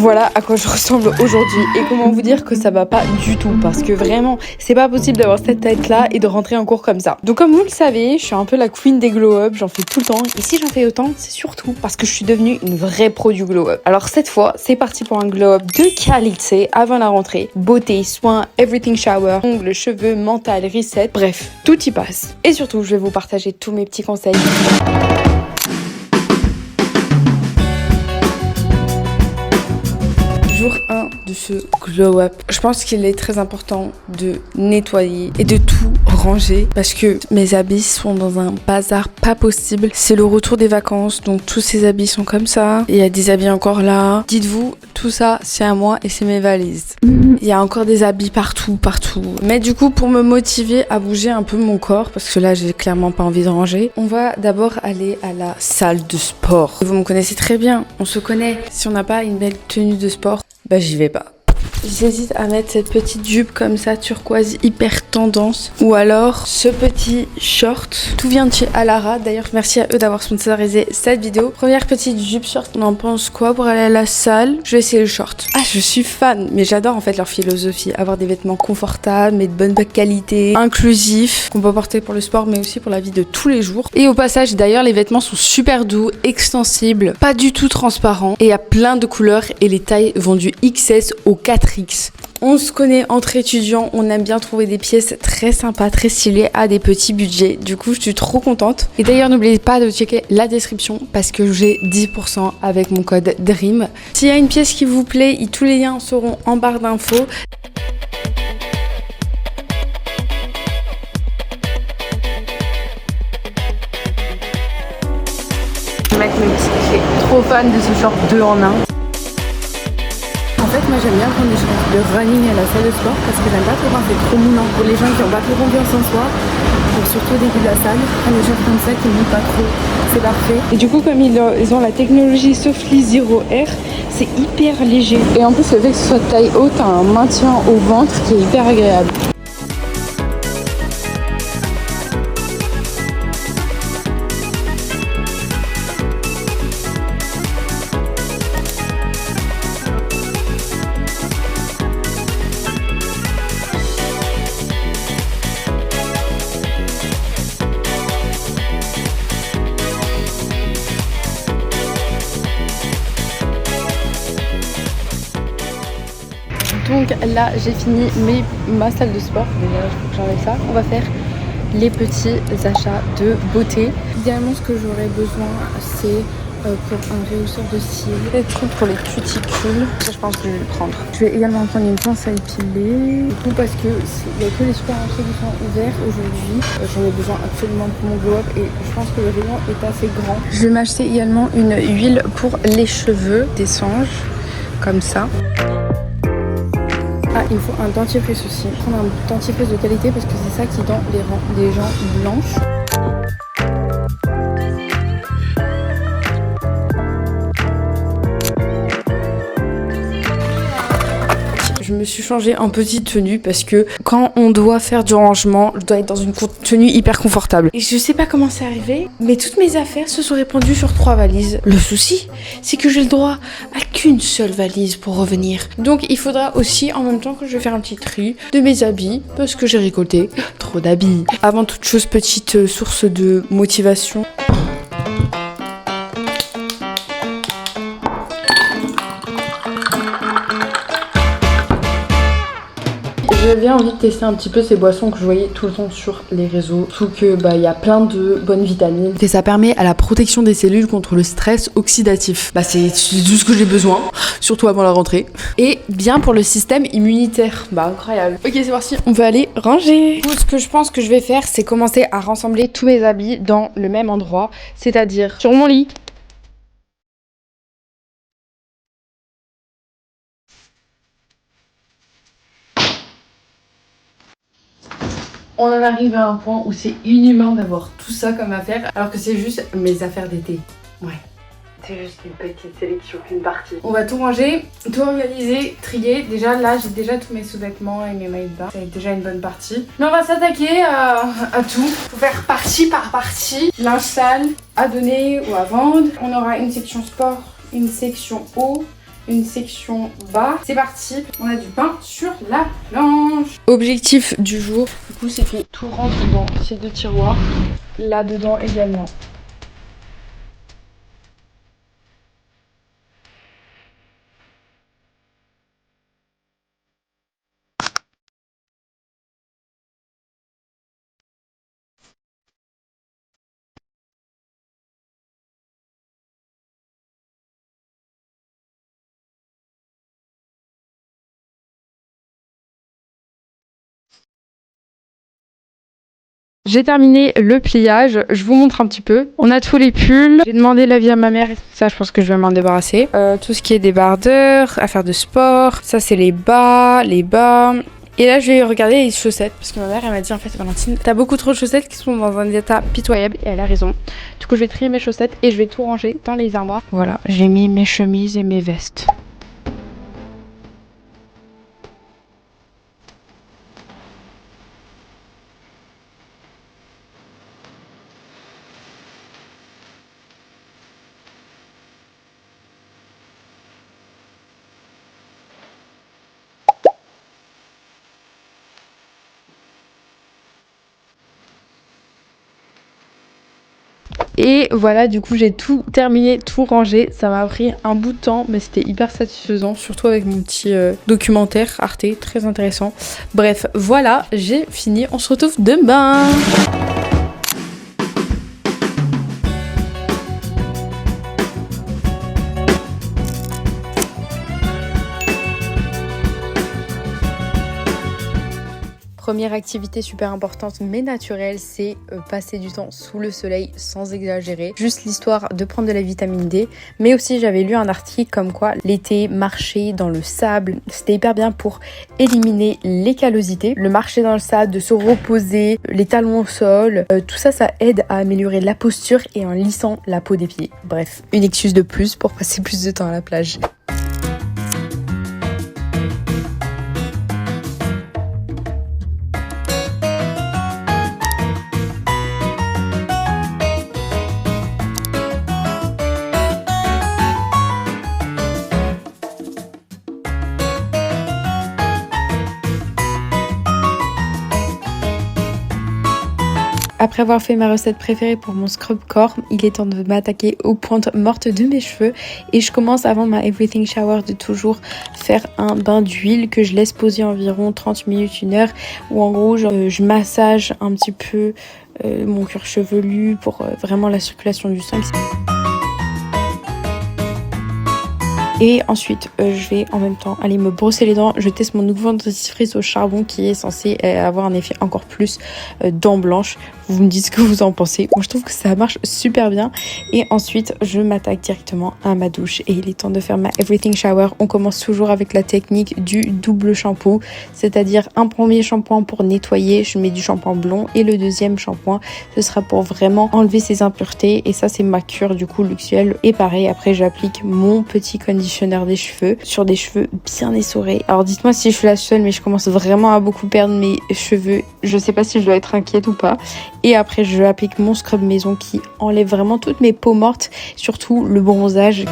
Voilà à quoi je ressemble aujourd'hui et comment vous dire que ça va pas du tout parce que vraiment c'est pas possible d'avoir cette tête là et de rentrer en cours comme ça. Donc comme vous le savez, je suis un peu la queen des glow up, j'en fais tout le temps et si j'en fais autant c'est surtout parce que je suis devenue une vraie pro du glow up. Alors cette fois c'est parti pour un glow up de qualité avant la rentrée. Beauté, soins, everything shower, ongles, cheveux, mental, reset, bref tout y passe. Et surtout je vais vous partager tous mes petits conseils. Jour 1 de ce glow up, je pense qu'il est très important de nettoyer et de tout ranger parce que mes habits sont dans un bazar pas possible. C'est le retour des vacances, donc tous ces habits sont comme ça. Il y a des habits encore là. Dites-vous, tout ça c'est à moi et c'est mes valises. Il y a encore des habits partout. Mais du coup, pour me motiver à bouger un peu mon corps, parce que là j'ai clairement pas envie de ranger, on va d'abord aller à la salle de sport. Vous me connaissez très bien, on se connaît. Si on n'a pas une belle tenue de sport, bah j'y vais pas. J'hésite à mettre cette petite jupe comme ça, turquoise, hyper tendance. Ou alors ce petit short. Tout vient de chez Alara. D'ailleurs, merci à eux d'avoir sponsorisé cette vidéo. Première petite jupe short. On en pense quoi pour aller à la salle? Je vais essayer le short. Ah, je suis fan. Mais j'adore en fait leur philosophie. Avoir des vêtements confortables, mais de bonne qualité, inclusifs, qu'on peut porter pour le sport, mais aussi pour la vie de tous les jours. Et au passage, d'ailleurs, les vêtements sont super doux, extensibles, pas du tout transparents. Et il y a plein de couleurs et les tailles vont du XS au 4X. On se connaît entre étudiants, on aime bien trouver des pièces très sympas, très stylées à des petits budgets. Du coup, je suis trop contente. Et d'ailleurs, n'oubliez pas de checker la description parce que j'ai 10% avec mon code DREAM. S'il y a une pièce qui vous plaît, tous les liens seront en barre d'infos. Mec, je suis trop fan de ce short 2 en 1. En fait, moi j'aime bien prendre des shorts de running à la salle de sport parce que j'aime pas trop quand c'est trop moulant. Pour les gens qui n'ont pas trop confiance en soi, pour surtout au début de la salle, prendre des shorts comme ça qui ne mouillent pas trop, c'est parfait. Et du coup, comme ils ont la technologie Softly Zero Air, c'est hyper léger. Et en plus, le fait que ce soit de taille haute, t'as un maintien au ventre qui est hyper agréable. Donc là j'ai fini ma salle de sport, déjà il faut que j'enlève ça. On va faire les petits achats de beauté. Idéalement ce que j'aurais besoin c'est pour un réhausseur de cils, des trucs pour les cuticules, ça je pense que je vais le prendre. Je vais également prendre une pince à épiler, du coup parce que il n'y a que les supermarchés qui sont ouverts aujourd'hui. J'en ai besoin absolument pour mon glow up et je pense que le rayon est assez grand. Je vais m'acheter également une huile pour les cheveux, des songes, comme ça. Ah, il me faut un dentifrice aussi. Prendre un dentifrice de qualité parce que c'est ça qui dans les rend des gens blanches. Je me suis changée en petite tenue parce que quand on doit faire du rangement, je dois être dans une tenue hyper confortable. Et je sais pas comment c'est arrivé, mais toutes mes affaires se sont répandues sur 3 valises. Le souci, c'est que j'ai le droit à qu'une seule valise pour revenir. Donc il faudra aussi en même temps que je vais faire un petit tri de mes habits parce que j'ai récolté trop d'habits. Avant toute chose, petite source de motivation. J'avais envie de tester un petit peu ces boissons que je voyais tout le temps sur les réseaux. Surtout que il y a plein de bonnes vitamines. Et ça permet à la protection des cellules contre le stress oxydatif. C'est tout ce que j'ai besoin, surtout avant la rentrée. Et bien pour le système immunitaire. Incroyable. Ok, c'est parti, on va aller ranger. Tout ce que je pense que je vais faire, c'est commencer à rassembler tous mes habits dans le même endroit. C'est-à-dire sur mon lit. On en arrive à un point où c'est inhumain d'avoir tout ça comme affaire, alors que c'est juste mes affaires d'été. Ouais. C'est juste une petite sélection, une partie. On va tout ranger, tout organiser, trier. Déjà là, j'ai déjà tous mes sous-vêtements et mes maillots de bain. C'est déjà une bonne partie. Là, on va s'attaquer à tout. Faut faire partie par partie. Linge sale à donner ou à vendre. On aura une section sport, une section eau, une section bas. C'est parti, on a du pain sur la planche. Objectif du jour, du coup c'est que tout rentre dans ces deux tiroirs, là-dedans également. J'ai terminé le pliage, je vous montre un petit peu. On a tous les pulls. J'ai demandé l'avis à ma mère et ça je pense que je vais m'en débarrasser. Tout ce qui est débardeur, affaires de sport, ça c'est les bas. Et là je vais regarder les chaussettes parce que ma mère elle m'a dit en fait Valentine, t'as beaucoup trop de chaussettes qui sont dans un état pitoyable et elle a raison. Du coup je vais trier mes chaussettes et je vais tout ranger dans les armoires. Voilà, j'ai mis mes chemises et mes vestes. Et voilà, du coup j'ai tout terminé, tout rangé. Ça m'a pris un bout de temps mais c'était hyper satisfaisant, surtout avec mon petit documentaire Arte, très intéressant. Bref, voilà, j'ai fini, on se retrouve demain. Première activité super importante mais naturelle, c'est passer du temps sous le soleil sans exagérer. Juste l'histoire de prendre de la vitamine D. Mais aussi j'avais lu un article comme quoi l'été, marcher dans le sable, c'était hyper bien pour éliminer les callosités. Le marcher dans le sable, de se reposer, les talons au sol, tout ça, ça aide à améliorer la posture et en lissant la peau des pieds. Bref, une excuse de plus pour passer plus de temps à la plage. Après avoir fait ma recette préférée pour mon scrub corps, il est temps de m'attaquer aux pointes mortes de mes cheveux. Et je commence avant ma everything shower de toujours faire un bain d'huile que je laisse poser environ 30 minutes, 1 heure. Où en gros, je massage un petit peu mon cuir chevelu pour vraiment la circulation du sang. Et ensuite, je vais en même temps aller me brosser les dents. Je teste mon nouveau dentifrice au charbon qui est censé avoir un effet encore plus dents blanches. Vous me dites ce que vous en pensez. Moi, je trouve que ça marche super bien. Et ensuite, je m'attaque directement à ma douche. Et il est temps de faire ma everything shower. On commence toujours avec la technique du double shampoo. C'est-à-dire un premier shampoing pour nettoyer. Je mets du shampoing blond. Et le deuxième shampoing, ce sera pour vraiment enlever ses impuretés. Et ça, c'est ma cure du coup luxuelle. Et pareil, après, j'applique mon petit conditioner des cheveux sur des cheveux bien essorés. Alors dites-moi si je suis la seule, mais je commence vraiment à beaucoup perdre mes cheveux. Je sais pas si je dois être inquiète ou pas. Et après je applique mon scrub maison qui enlève vraiment toutes mes peaux mortes, surtout le bronzage.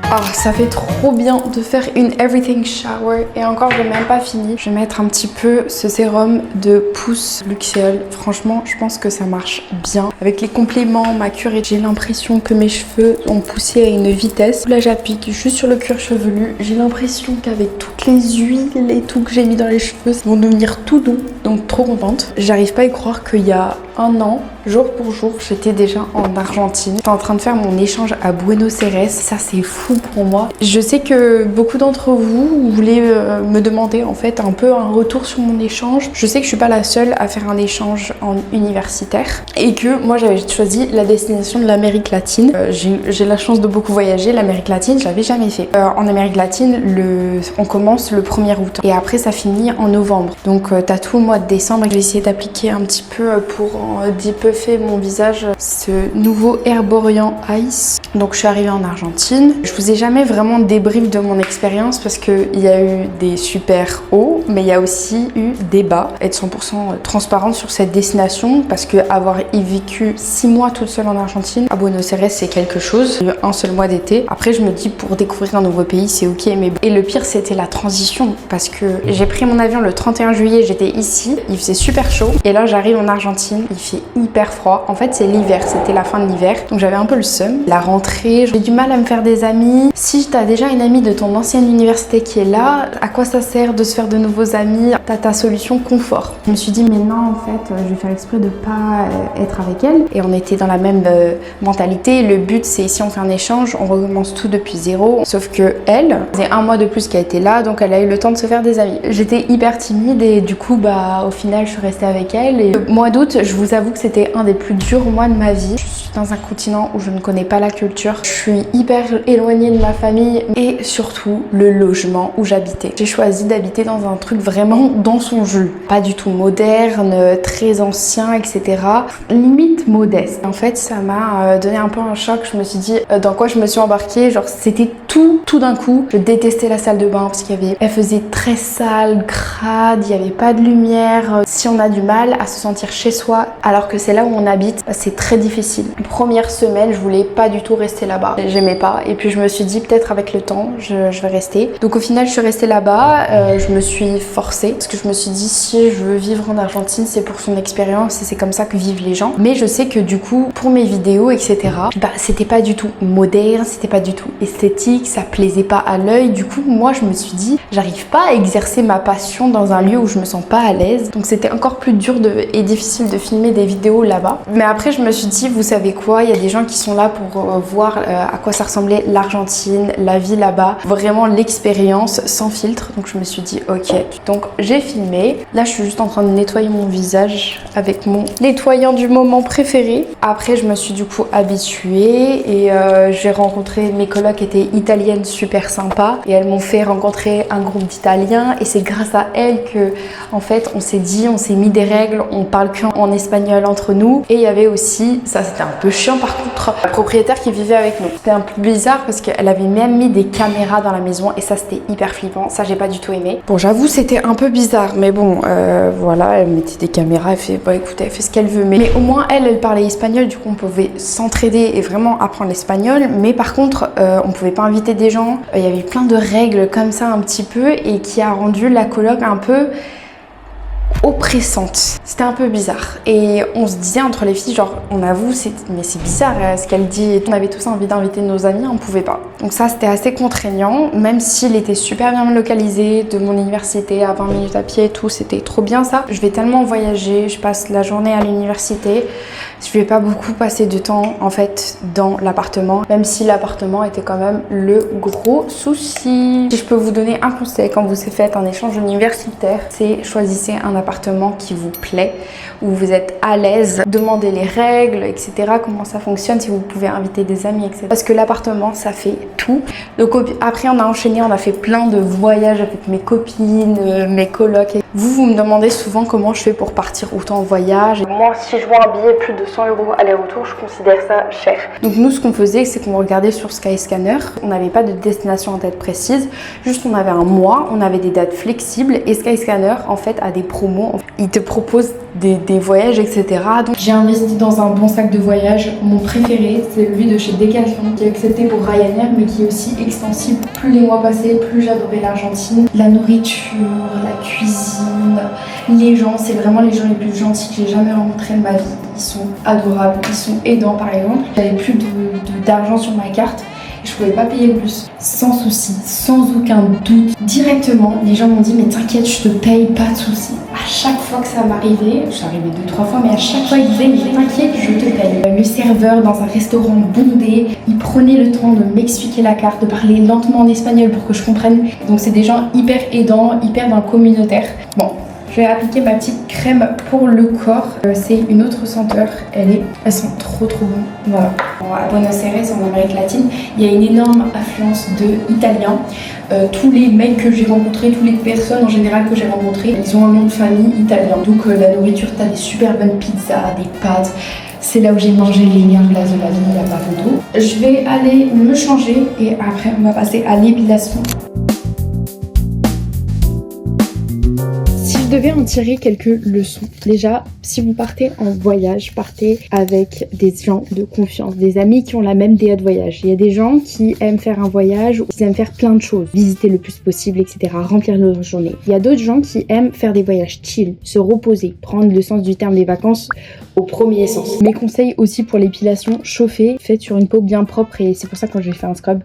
Ah, ça fait trop bien de faire une everything shower et encore je n'ai même pas fini. Je vais mettre un petit peu ce sérum de Pousse Luxuelle. Franchement, je pense que ça marche bien. Avec les compléments, ma cure, j'ai l'impression que mes cheveux ont poussé à une vitesse. Là, j'applique juste sur le cuir chevelu. J'ai l'impression qu'avec toutes les huiles et tout que j'ai mis dans les cheveux, ils vont devenir tout doux. Donc trop contente. J'arrive pas à y croire qu'il y a un an, jour pour jour, j'étais déjà en Argentine. J'étais en train de faire mon échange à Buenos Aires. Ça, c'est fou pour moi. Je sais que beaucoup d'entre vous voulez me demander en fait un peu un retour sur mon échange. Je sais que je suis pas la seule à faire un échange en universitaire et que moi j'avais choisi la destination de l'Amérique latine. J'ai la chance de beaucoup voyager. L'Amérique latine, j'avais jamais fait. En Amérique latine, on commence le 1er août et après ça finit en novembre. Donc t'as tout le mois de décembre. Je vais essayer d'appliquer un petit peu pour vraiment dépuffer mon visage ce nouveau Herborian Ice. Donc je suis arrivée en Argentine. Je vous ai jamais vraiment débrief de mon expérience parce qu'il y a eu des super hauts, mais il y a aussi eu des bas. Être 100% transparente sur cette destination parce que avoir y vécu 6 mois toute seule en Argentine, à Buenos Aires, c'est quelque chose. J'ai eu un seul mois d'été. Après, je me dis pour découvrir un nouveau pays, c'est ok. Mais et le pire, c'était la transition parce que j'ai pris mon avion le 31 juillet, j'étais ici, il faisait super chaud. Et là, j'arrive en Argentine, il fait hyper froid. En fait, c'est l'hiver, c'était la fin de l'hiver. Donc j'avais un peu le seum. La rentrée, j'ai du mal à me faire des amis. Si t'as déjà une amie de ton ancienne université qui est là, à quoi ça sert de se faire de nouveaux amis? T'as ta solution confort. Je me suis dit, mais non, en fait, je vais faire exprès de pas être avec elle. Et on était dans la même mentalité. Le but, c'est si on fait un échange, on recommence tout depuis zéro. Sauf que elle, c'est un mois de plus qu'elle était là, donc elle a eu le temps de se faire des amis. J'étais hyper timide et du coup, au final, je suis restée avec elle. Et le mois d'août, je vous avoue que c'était un des plus durs mois de ma vie. Je suis dans un continent où je ne connais pas la culture. Je suis hyper éloignée de ma famille et surtout le logement où j'habitais. J'ai choisi d'habiter dans un truc vraiment dans son jus. Pas du tout moderne, très ancien, etc. Limite modeste. En fait, ça m'a donné un peu un choc. Je me suis dit dans quoi je me suis embarquée. Genre, c'était tout d'un coup. Je détestais la salle de bain parce elle faisait très sale, crade, il n'y avait pas de lumière. Si on a du mal à se sentir chez soi, alors que c'est là où on habite, c'est très difficile. Première semaine, je voulais pas du tout rester là-bas. J'aimais pas. Et puis je me suis dit peut-être avec le temps, je vais rester. Donc au final, je suis restée là-bas. Je me suis forcée parce que je me suis dit si je veux vivre en Argentine, c'est pour son expérience et c'est comme ça que vivent les gens. Mais je sais que du coup, pour mes vidéos, etc., c'était pas du tout moderne, c'était pas du tout esthétique, ça plaisait pas à l'œil. Du coup, moi, je me suis dit, j'arrive pas à exercer ma passion dans un lieu où je me sens pas à l'aise. Donc c'était encore plus dur et difficile de filmer des vidéos là-bas. Mais après, je me suis dit, vous savez quoi, il y a des gens qui sont là pour voir à quoi ça ressemblait l'Argentine, la vie là-bas, vraiment l'expérience sans filtre. Donc je me suis dit, ok. Donc j'ai filmé. Là, je suis juste en train de nettoyer mon visage avec mon nettoyant du moment préféré. Après, je me suis du coup habituée et j'ai rencontré mes colocs qui étaient italiennes super sympas et elles m'ont fait rencontrer un groupe d'Italiens et c'est grâce à elles que en fait on s'est mis des règles, on parle qu'en espagnol entre nous. Et il y avait aussi, ça c'était un peu chiant par contre, la propriétaire qui vivait avec nous. C'était un peu bizarre parce qu'elle avait même mis des caméras dans la maison et ça c'était hyper flippant, ça j'ai pas du tout aimé. Bon, j'avoue c'était un peu bizarre mais bon voilà, elle mettait des caméras, elle fait écoute, elle fait ce qu'elle veut, mais au moins elle parlait espagnol, du coup on pouvait s'entraider et vraiment apprendre l'espagnol. Mais par contre on pouvait pas inviter des gens, il y avait plein de règles comme ça un petit peu et qui a rendu la coloc un peu oppressante. C'était un peu bizarre et on se disait entre les filles, genre on avoue, mais c'est bizarre ce qu'elle dit. On avait tous envie d'inviter nos amis, on pouvait pas. Donc ça c'était assez contraignant, même s'il était super bien localisé de mon université à 20 minutes à pied et tout, c'était trop bien ça. Je vais tellement voyager, je passe la journée à l'université, je vais pas beaucoup passer de temps en fait dans l'appartement, même si l'appartement était quand même le gros souci. Si je peux vous donner un conseil quand vous faites un échange universitaire, c'est choisissez un appartement qui vous plaît, où vous êtes à l'aise, demandez les règles, etc. Comment ça fonctionne, si vous pouvez inviter des amis, etc. Parce que l'appartement, ça fait tout. Donc après, on a enchaîné, on a fait plein de voyages avec mes copines, mes colocs. Vous me demandez souvent comment je fais pour partir autant en voyage. Moi, si je vois un billet plus de 100 € aller-retour, je considère ça cher. Donc nous, ce qu'on faisait, c'est qu'on regardait sur Skyscanner. On n'avait pas de destination en tête précise, juste on avait un mois, on avait des dates flexibles et Skyscanner, en fait, a des promos. Il te propose des voyages, etc. Donc j'ai investi dans un bon sac de voyage. Mon préféré, c'est lui de chez Decathlon, qui est accepté pour Ryanair, mais qui est aussi extensible. Plus les mois passaient, plus j'adorais l'Argentine. La nourriture, la cuisine, les gens, c'est vraiment les gens les plus gentils que j'ai jamais rencontrés de ma vie. Ils sont adorables, ils sont aidants par exemple. J'avais plus d'argent sur ma carte. Je pouvais pas payer le bus sans souci, sans aucun doute. Directement, les gens m'ont dit mais t'inquiète, je te paye, pas de souci. À chaque fois que ça m'arrivait, je suis arrivée 2-3 fois, mais à chaque fois ils disaient mais t'inquiète, je te paye. Le serveur dans un restaurant bondé, il prenait le temps de m'expliquer la carte, de parler lentement en espagnol pour que je comprenne. Donc c'est des gens hyper aidants, hyper dans le communautaire. Bon, Je vais appliquer ma petite crème pour le corps. C'est une autre senteur. Elles sont trop bonnes. Voilà. À Buenos Aires, en Amérique latine, il y a une énorme affluence de Italiens. Tous les mecs que j'ai rencontrés, toutes les personnes en général que j'ai rencontrées, ils ont un nom de famille italien. Donc la nourriture, t'as des super bonnes pizzas, des pâtes. C'est là où j'ai mangé les meilleures glaces de la vie, il n'y a pas photo. Je vais aller me changer et après on va passer à l'épilation. Je devais en tirer quelques leçons. Déjà, si vous partez en voyage, partez avec des gens de confiance, des amis qui ont la même DA de voyage. Il y a des gens qui aiment faire un voyage, qui aiment faire plein de choses, visiter le plus possible, etc., remplir leur journée. Il y a d'autres gens qui aiment faire des voyages chill, se reposer, prendre le sens du terme des vacances au premier sens. Mes conseils aussi pour l'épilation, chauffez, faites sur une peau bien propre et c'est pour ça que quand j'ai fait un scrub.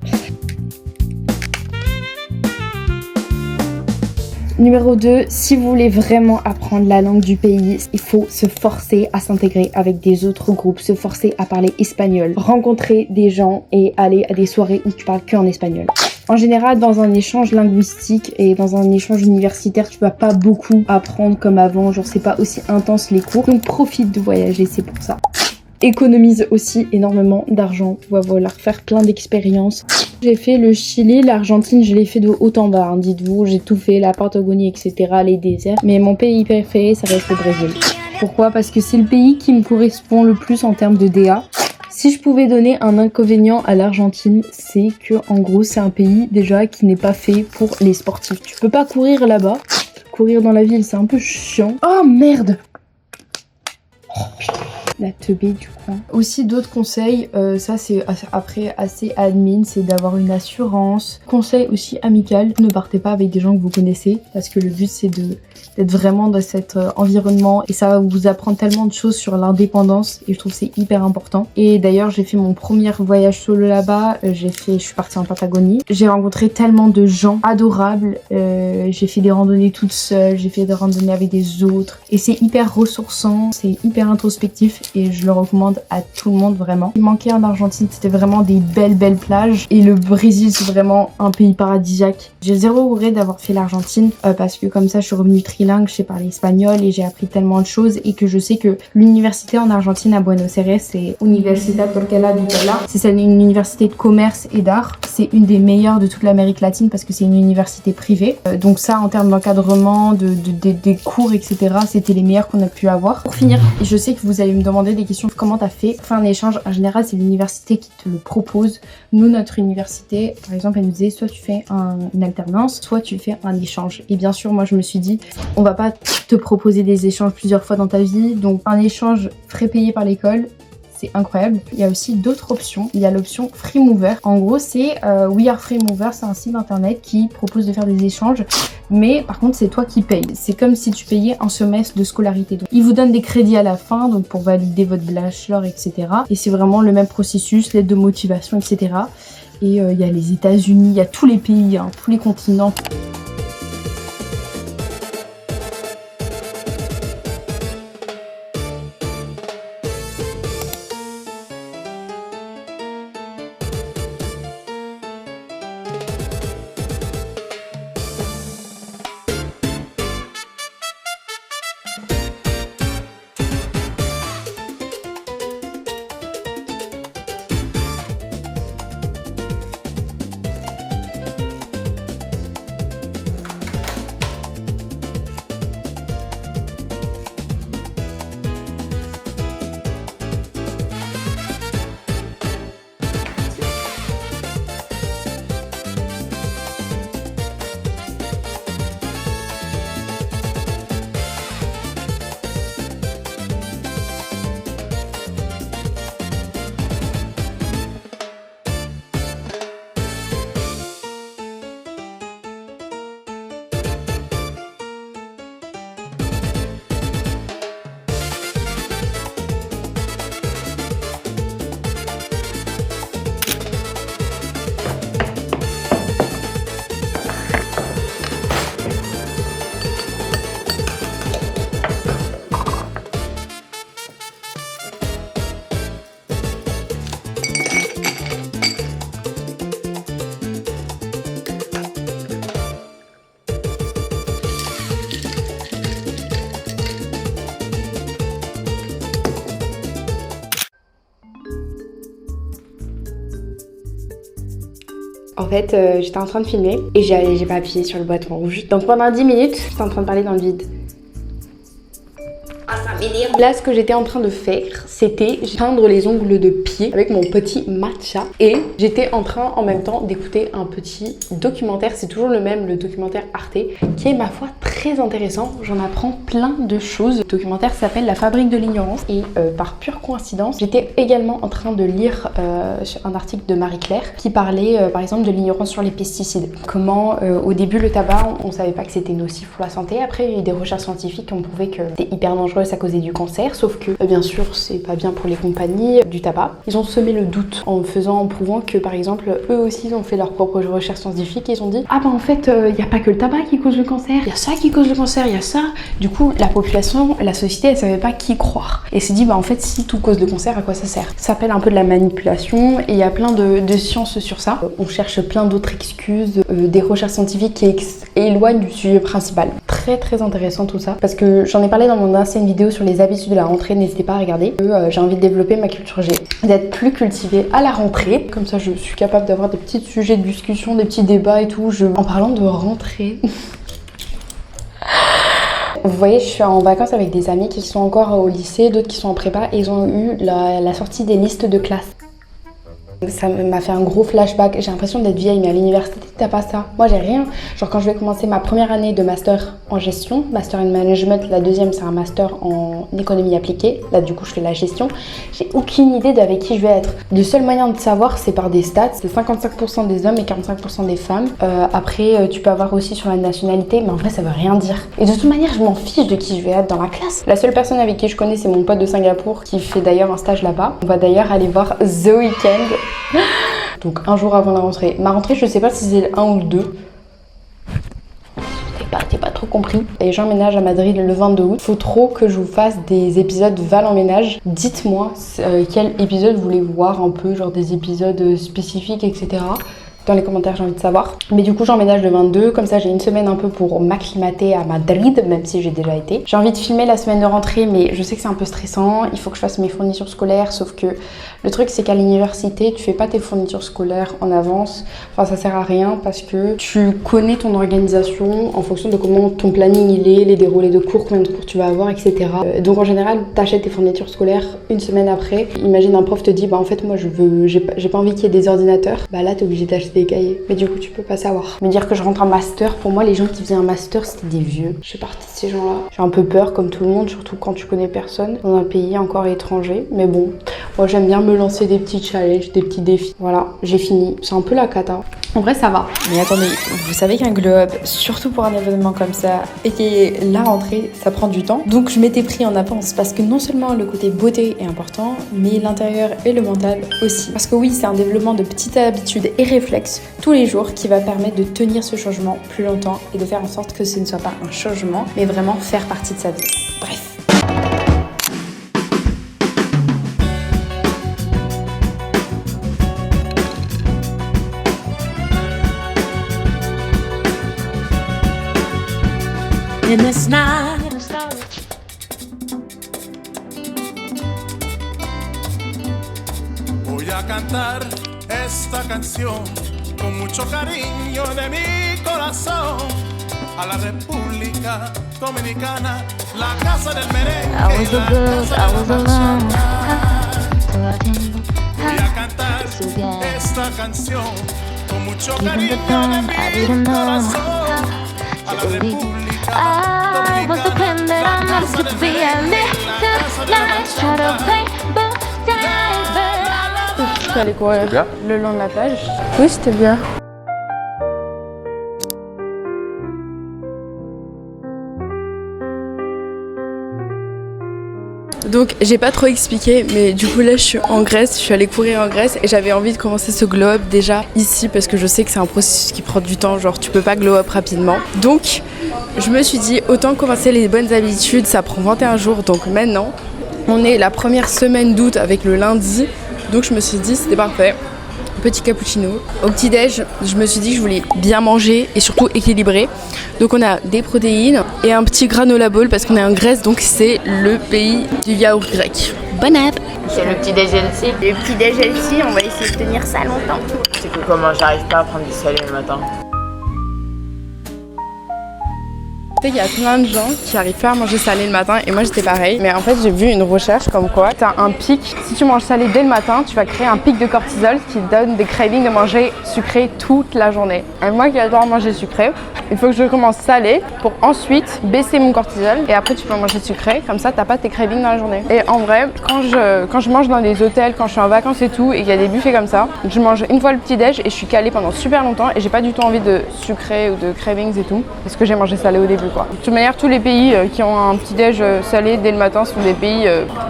Numéro 2, si vous voulez vraiment apprendre la langue du pays, il faut se forcer à s'intégrer avec des autres groupes, se forcer à parler espagnol, rencontrer des gens et aller à des soirées où tu parles que en espagnol. En général, dans un échange linguistique et dans un échange universitaire, tu vas pas beaucoup apprendre comme avant, genre c'est pas aussi intense les cours, donc profite de voyager, c'est pour ça. Économise aussi énormément d'argent, on va vouloir faire plein d'expériences. J'ai fait le Chili, l'Argentine, je l'ai fait de haut en bas, hein, dites-vous, j'ai tout fait, la Patagonie, etc., les déserts. Mais mon pays préféré, ça reste le Brésil. Pourquoi? Parce que c'est le pays qui me correspond le plus en termes de DA. Si je pouvais donner un inconvénient à l'Argentine, c'est que en gros c'est un pays déjà qui n'est pas fait pour les sportifs. Tu peux pas courir là-bas, courir dans la ville c'est un peu chiant. Oh merde! Oh putain. La teubée du coin. Aussi d'autres conseils, ça c'est après assez admin, c'est d'avoir une assurance. Conseil aussi amical, ne partez pas avec des gens que vous connaissez parce que le but c'est d'être vraiment dans cet environnement et ça va vous apprendre tellement de choses sur l'indépendance et je trouve que c'est hyper important. Et d'ailleurs j'ai fait mon premier voyage solo là-bas, je suis partie en Patagonie. J'ai rencontré tellement de gens adorables, j'ai fait des randonnées toute seule, j'ai fait des randonnées avec des autres et c'est hyper ressourçant, c'est hyper introspectif et je le recommande à tout le monde vraiment. Il manquait en Argentine, c'était vraiment des belles plages et le Brésil c'est vraiment un pays paradisiaque. J'ai zéro regret d'avoir fait l'Argentine parce que comme ça je suis revenue trilingue, je sais parler espagnol et j'ai appris tellement de choses et que je sais que l'université en Argentine à Buenos Aires c'est Universidad Torquemada d'Itala. C'est une université de commerce et d'art. C'est une des meilleures de toute l'Amérique latine parce que c'est une université privée. Donc ça en termes d'encadrement, des cours etc. c'était les meilleurs qu'on a pu avoir. Pour finir, je sais que vous allez me demander des questions. Comment t'as fait? Faire un échange, en général c'est l'université qui te le propose. Nous notre université par exemple elle nous disait soit tu fais une alternance soit tu fais un échange et bien sûr moi je me suis dit on va pas te proposer des échanges plusieurs fois dans ta vie donc un échange frais payé par l'école c'est incroyable. Il y a aussi d'autres options. Il y a l'option Freemover. En gros, c'est We Are Freemover, c'est un site internet qui propose de faire des échanges, mais par contre, c'est toi qui payes. C'est comme si tu payais un semestre de scolarité. Donc, ils vous donnent des crédits à la fin, donc pour valider votre bachelor, etc. Et c'est vraiment le même processus, l'aide de motivation, etc. Et il y a les États-Unis, il y a tous les pays, hein, tous les continents. En fait, j'étais en train de filmer et j'ai pas appuyé sur le bouton rouge. Donc pendant 10 minutes, j'étais en train de parler dans le vide. Ah, ça m'énerve. Là, ce que j'étais en train de faire, c'était peindre les ongles de pied avec mon petit matcha. Et j'étais en train, en même temps, d'écouter un petit documentaire. C'est toujours le même, le documentaire Arte, qui est, ma foi, très intéressant. J'en apprends plein de choses. Le documentaire s'appelle La fabrique de l'ignorance. Et par pure coïncidence, j'étais également en train de lire un article de Marie-Claire qui parlait, par exemple, de l'ignorance sur les pesticides. Comment, au début, le tabac, on savait pas que c'était nocif pour la santé. Après, il y a eu des recherches scientifiques qui ont prouvé que c'était hyper dangereux, ça causait du cancer, sauf que bien sûr c'est pas bien pour les compagnies du tabac. Ils ont semé le doute en prouvant que par exemple eux aussi ils ont fait leurs propres recherches scientifiques et ils ont dit ah bah en fait il n'y a pas que le tabac qui cause le cancer, il y a ça qui cause le cancer, il y a ça. Du coup la population, la société elle savait pas qui croire et s'est dit bah en fait si tout cause le cancer à quoi ça sert. Ça s'appelle un peu de la manipulation et il y a plein de sciences sur ça. On cherche plein d'autres excuses, des recherches scientifiques qui éloignent du sujet principal. Très intéressant tout ça parce que j'en ai parlé dans mon ancienne vidéo sur les habitudes de la rentrée, n'hésitez pas à regarder. J'ai envie de développer ma culture G, d'être plus cultivée à la rentrée, comme ça je suis capable d'avoir des petits sujets de discussion, des petits débats et tout. En parlant de rentrée vous voyez, je suis en vacances avec des amis qui sont encore au lycée, d'autres qui sont en prépa et ils ont eu la sortie des listes de classe. Ça m'a fait un gros flashback, j'ai l'impression d'être vieille, mais à l'université t'as pas ça. Moi j'ai rien, genre quand je vais commencer ma première année de master en gestion, master in management, la deuxième c'est un master en économie appliquée, là du coup je fais la gestion, j'ai aucune idée d'avec qui je vais être. Le seul moyen de savoir c'est par des stats, c'est 55% des hommes et 45% des femmes. Après tu peux avoir aussi sur la nationalité, mais en vrai ça veut rien dire. Et de toute manière je m'en fiche de qui je vais être dans la classe. La seule personne avec qui je connais c'est mon pote de Singapour qui fait d'ailleurs un stage là-bas. On va d'ailleurs aller voir The Weeknd. Donc un jour avant la rentrée. Ma rentrée je sais pas si c'est le 1 ou le 2. T'es pas trop compris. Et j'emménage à Madrid le 22 août. Faut trop que je vous fasse des épisodes Val en ménage. Dites-moi quel épisode vous voulez voir un peu, genre des épisodes spécifiques, etc. Dans les commentaires, j'ai envie de savoir. Mais du coup, j'emménage le 22. Comme ça, j'ai une semaine un peu pour m'acclimater à Madrid, même si j'ai déjà été. J'ai envie de filmer la semaine de rentrée, mais je sais que c'est un peu stressant. Il faut que je fasse mes fournitures scolaires. Sauf que le truc, c'est qu'à l'université, tu fais pas tes fournitures scolaires en avance. Enfin, ça sert à rien parce que tu connais ton organisation en fonction de comment ton planning il est, les déroulés de cours, combien de cours tu vas avoir, etc. Donc en général, t'achètes tes fournitures scolaires une semaine après. Imagine un prof te dit, bah en fait, moi, j'ai pas envie qu'il y ait des ordinateurs. Bah là, t'es obligé d'acheter des cahiers, mais du coup tu peux pas savoir. Me dire que je rentre en master, pour moi les gens qui faisaient un master c'était des vieux. Je fais partie de ces gens-là. J'ai un peu peur comme tout le monde, surtout quand tu connais personne dans un pays encore étranger. Mais bon, moi j'aime bien me lancer des petits challenges, des petits défis. Voilà, j'ai fini. C'est un peu la cata. En vrai ça va. Mais attendez, vous savez qu'un glow up, surtout pour un événement comme ça, et qui est la rentrée, ça prend du temps. Donc je m'étais pris en avance parce que non seulement le côté beauté est important, mais l'intérieur et le mental aussi. Parce que oui, c'est un développement de petites habitudes et réflexes tous les jours qui va permettre de tenir ce changement plus longtemps et de faire en sorte que ce ne soit pas un changement, mais vraiment faire partie de sa vie. Bref. In this night. Voy a cantar esta canción con mucho cariño de mi corazón a la República Dominicana, la casa del merengue, la casa de la bachata. Voy a cantar esta canción con mucho cariño de mi corazón a la República Dominicana, la casa del merengue, la casa de la bachata. Je suis allée courir le long de la plage. Oui, c'était bien. Donc j'ai pas trop expliqué, mais du coup là je suis en Grèce, je suis allée courir en Grèce et j'avais envie de commencer ce glow up déjà ici parce que je sais que c'est un processus qui prend du temps, genre tu peux pas glow up rapidement. Donc je me suis dit autant commencer les bonnes habitudes, ça prend 21 jours, donc maintenant on est la première semaine d'août avec le lundi, donc je me suis dit c'était parfait. petit cappuccino. Au petit-déj, je me suis dit que je voulais bien manger et surtout équilibré. Donc on a des protéines et un petit granola bowl parce qu'on est en Grèce, donc c'est le pays du yaourt grec. Bon app. C'est le petit déj healthy. Le petit déj healthy, on va essayer de tenir ça longtemps. C'est que comment j'arrive pas à prendre du salé le matin. Il y a plein de gens qui arrivent pas à manger salé le matin et moi j'étais pareil. Mais en fait j'ai vu une recherche comme quoi tu as un pic, si tu manges salé dès le matin, tu vas créer un pic de cortisol qui donne des cravings de manger sucré toute la journée. Et moi qui adore manger sucré, il faut que je commence salé pour ensuite baisser mon cortisol et après tu peux manger sucré, comme ça t'as pas tes cravings dans la journée. Et en vrai, quand je mange dans des hôtels, quand je suis en vacances et tout et qu'il y a des buffets comme ça, je mange une fois le petit déj et je suis calée pendant super longtemps et j'ai pas du tout envie de sucré ou de cravings et tout parce que j'ai mangé salé au début. De toute manière, tous les pays qui ont un petit déj salé dès le matin sont des pays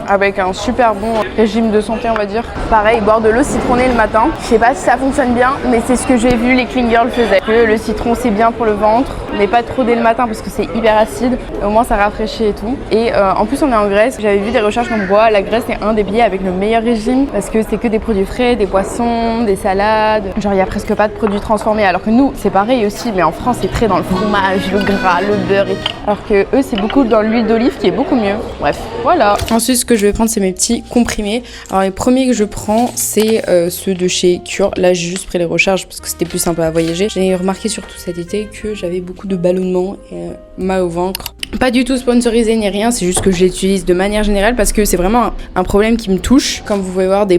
avec un super bon régime de santé, on va dire. Pareil, boire de l'eau citronnée le matin. Je sais pas si ça fonctionne bien, mais c'est ce que j'ai vu les clean girls faisaient. Que le citron c'est bien pour le ventre, mais pas trop dès le matin parce que c'est hyper acide. Au moins ça rafraîchit et tout. Et en plus on est en Grèce. J'avais vu des recherches comme quoi la Grèce est un des pays avec le meilleur régime parce que c'est que des produits frais, des poissons, des salades. Genre il y a presque pas de produits transformés. Alors que nous c'est pareil aussi, mais en France c'est très dans le fromage, le gras, le beurre et tout. Alors que eux c'est beaucoup dans l'huile d'olive qui est beaucoup mieux. Bref, voilà. Ensuite ce que je vais prendre c'est mes petits comprimés. Alors les premiers que je prends c'est ceux de chez Cure. Là j'ai juste pris les recharges parce que c'était plus simple à voyager. J'ai remarqué surtout cet été que j'avais beaucoup de ballonnements et mal au ventre. Pas du tout sponsorisé ni rien, c'est juste que je l'utilise de manière générale parce que c'est vraiment un problème qui me touche. Comme vous pouvez voir des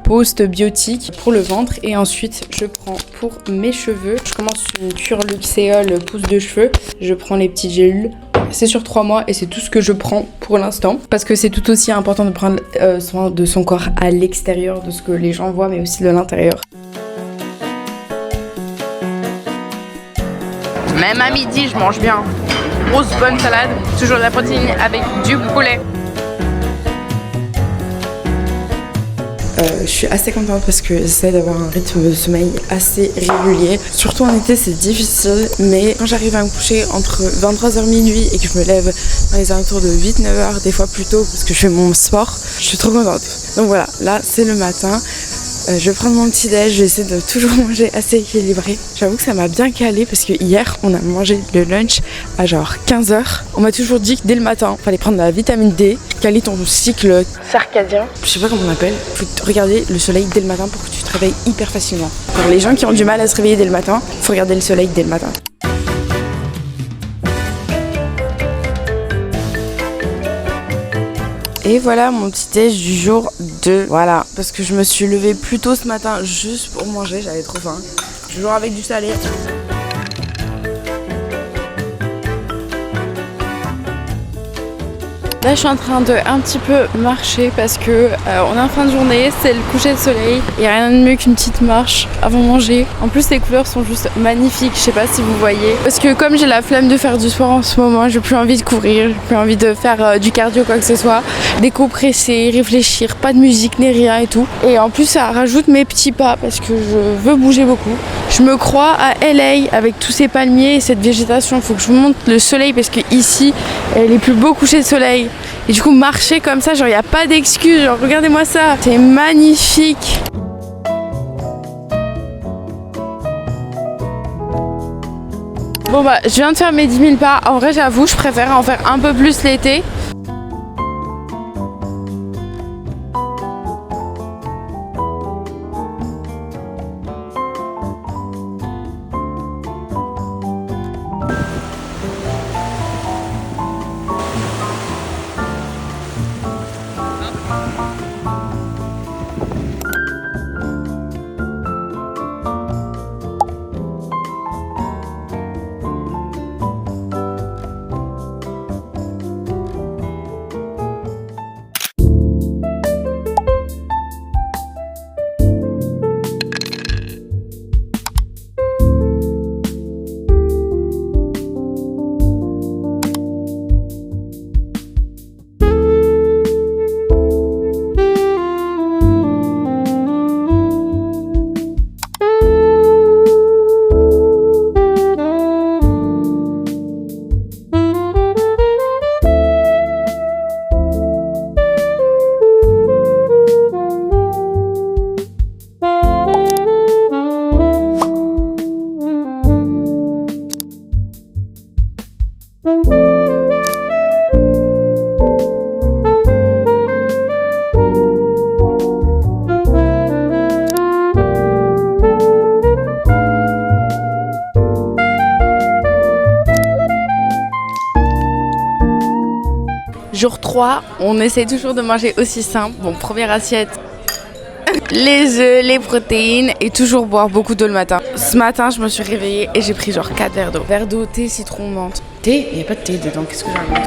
post-biotiques pour le ventre et ensuite je prends pour mes cheveux. Je commence une cure Luxéol pousse de cheveux. Je prends les petits gélules. C'est sur 3 mois et c'est tout ce que je prends pour l'instant parce que c'est tout aussi important de prendre soin de son corps à l'extérieur de ce que les gens voient mais aussi de l'intérieur. Même à midi, je mange bien. Grosse bonne salade, toujours de la protéine avec du poulet. Je suis assez contente parce que j'essaie d'avoir un rythme de sommeil assez régulier. Surtout en été c'est difficile, mais quand j'arrive à me coucher entre 23h minuit et que je me lève dans les alentours de 8-9h, des fois plus tôt parce que je fais mon sport, je suis trop contente. Donc voilà, là c'est le matin. Je vais prendre mon petit déj, je vais essayer de toujours manger assez équilibré. J'avoue que ça m'a bien calé parce que hier on a mangé le lunch à genre 15h. On m'a toujours dit que dès le matin, il fallait prendre de la vitamine D, caler ton cycle circadien. Je sais pas comment on appelle. Il faut regarder le soleil dès le matin pour que tu te réveilles hyper facilement. Pour les gens qui ont du mal à se réveiller dès le matin, il faut regarder le soleil dès le matin. Et voilà mon petit déj du jour 2. Voilà, parce que je me suis levée plus tôt ce matin juste pour manger, j'avais trop faim. Toujours avec du salé. Là je suis en train de un petit peu marcher parce que on est en fin de journée, c'est le coucher de soleil. Il n'y a rien de mieux qu'une petite marche avant manger. En plus les couleurs sont juste magnifiques, je sais pas si vous voyez. Parce que comme j'ai la flemme de faire du sport en ce moment, j'ai plus envie de courir, j'ai plus envie de faire du cardio quoi que ce soit. Décompresser, réfléchir, pas de musique ni rien et tout. Et en plus ça rajoute mes petits pas parce que je veux bouger beaucoup. Je me crois à LA avec tous ces palmiers et cette végétation. Il faut que je vous montre le soleil parce que ici il est plus beau coucher de soleil. Et du coup marcher comme ça, genre il n'y a pas d'excuse, genre regardez-moi ça, c'est magnifique. Bon bah je viens de faire mes 10 000 pas, en vrai j'avoue je préfère en faire un peu plus l'été. Jour 3, on essaie toujours de manger aussi simple. Bon, première assiette, les œufs, les protéines et toujours boire beaucoup d'eau le matin. Ce matin, je me suis réveillée et j'ai pris genre 4 verres d'eau. Verre d'eau, thé, citron, menthe. Thé? Il n'y a pas de thé dedans, qu'est-ce que j'ai mis?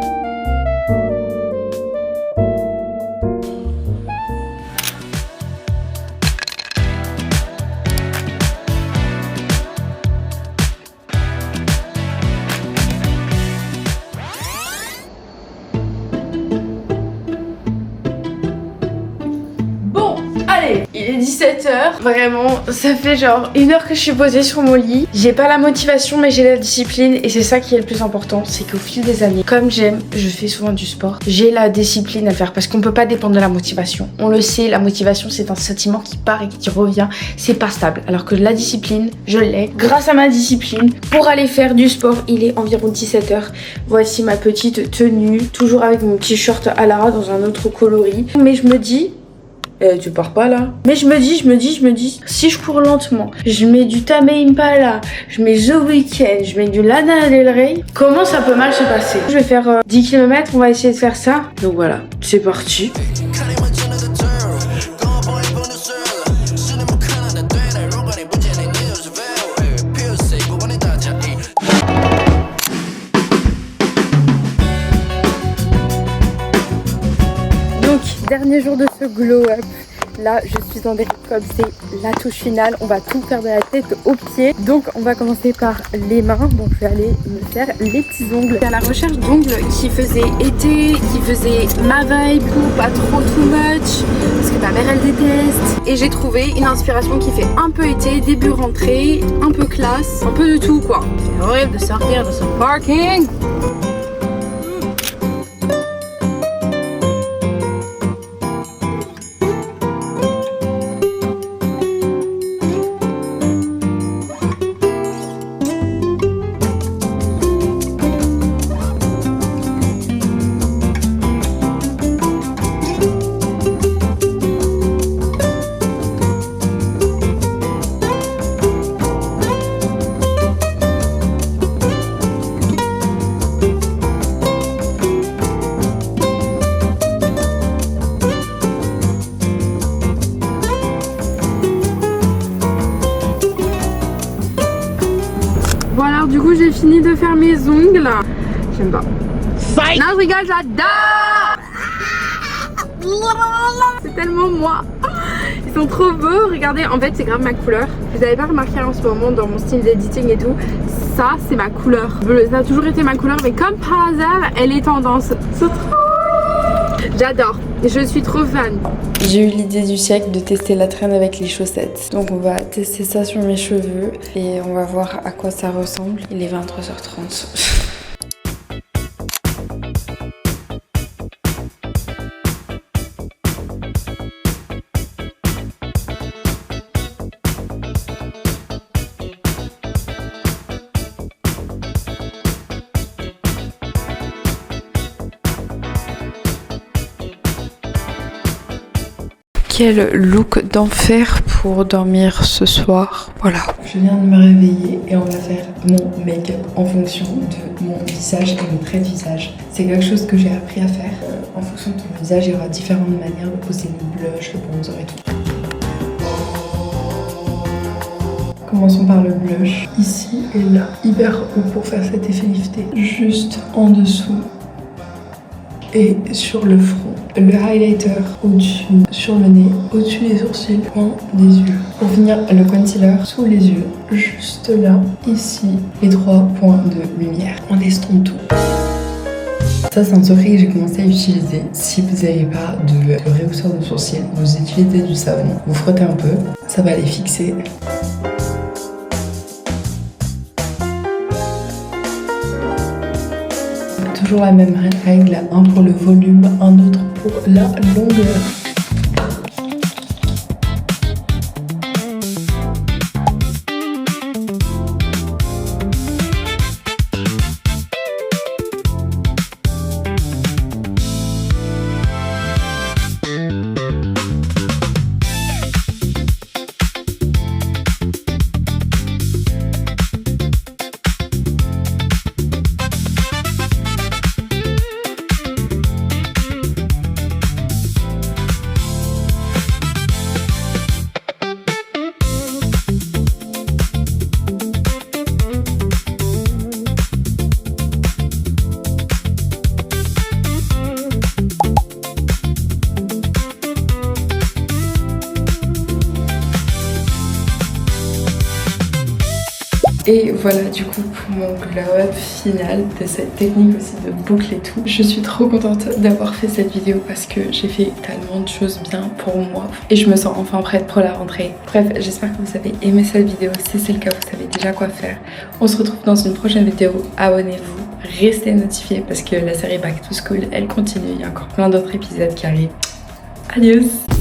Il est 17h, vraiment, ça fait genre 1 heure que je suis posée sur mon lit. J'ai pas la motivation mais j'ai la discipline et c'est ça qui est le plus important, c'est qu'au fil des années, comme j'aime, je fais souvent du sport, j'ai la discipline à le faire parce qu'on peut pas dépendre de la motivation. On le sait, la motivation c'est un sentiment qui part et qui revient, c'est pas stable. Alors que la discipline, je l'ai grâce à ma discipline. Pour aller faire du sport, il est environ 17h. Voici ma petite tenue, toujours avec mon t-shirt à Lara dans un autre coloris. Mais je me dis... tu pars pas là? Mais je me dis, si je cours lentement, je mets du Tame Impala, je mets The Weeknd, je mets du Lana Del Rey, comment ça peut mal se passer? Je vais faire 10 km, on va essayer de faire ça. Donc voilà, c'est parti. Dernier jour de ce glow up. Là, je suis en dérive comme c'est la touche finale. On va tout faire de la tête aux pieds. Donc, on va commencer par les mains. Donc, je vais aller me faire les petits ongles. À la recherche d'ongles qui faisaient été, qui faisaient ma vibe ou pas trop too much. Parce que ma mère, elle déteste. Et j'ai trouvé une inspiration qui fait un peu été, début rentrée, un peu classe, un peu de tout quoi. C'est horrible de sortir de ce parking. Voilà, du coup j'ai fini de faire mes ongles. J'aime pas. Non, je rigole, j'adore. C'est tellement moi. Ils sont trop beaux, regardez, en fait c'est grave ma couleur. Vous avez pas remarqué en ce moment dans mon style d'editing et tout, ça c'est ma couleur bleue. Ça a toujours été ma couleur mais comme par hasard elle est tendance. C'est trop... J'adore, je suis trop fan. J'ai eu l'idée du siècle de tester la traîne avec les chaussettes. Donc on va tester ça sur mes cheveux et on va voir à quoi ça ressemble. Il est 23h30. Quel look d'enfer pour dormir ce soir. Voilà. Je viens de me réveiller et on va faire mon make-up en fonction de mon visage et mon trait de visage. C'est quelque chose que j'ai appris à faire. En fonction de ton visage, il y aura différentes manières de poser le blush, le bronzer et tout. Commençons par le blush. Ici et là, hyper haut pour faire cet effet lifté. Juste en dessous et sur le front. Le highlighter au-dessus, sur le nez, au-dessus des sourcils, point des yeux. Pour finir, le concealer sous les yeux, juste là, ici, les 3 points de lumière. On estompe tout. Ça, c'est un secret que j'ai commencé à utiliser. Si vous n'avez pas de rehausseur de sourcils, vous utilisez du savon, vous frottez un peu, ça va les fixer. Toujours la même règle, un pour le volume, un autre pour la longueur. Et voilà du coup pour mon glow up final de cette technique aussi de boucle et tout. Je suis trop contente d'avoir fait cette vidéo parce que j'ai fait tellement de choses bien pour moi et je me sens enfin prête pour la rentrée. Bref, j'espère que vous avez aimé cette vidéo. Si c'est le cas, vous savez déjà quoi faire. On se retrouve dans une prochaine vidéo. Abonnez-vous, restez notifiés parce que la série Back to School elle continue. Il y a encore plein d'autres épisodes qui arrivent. Adios!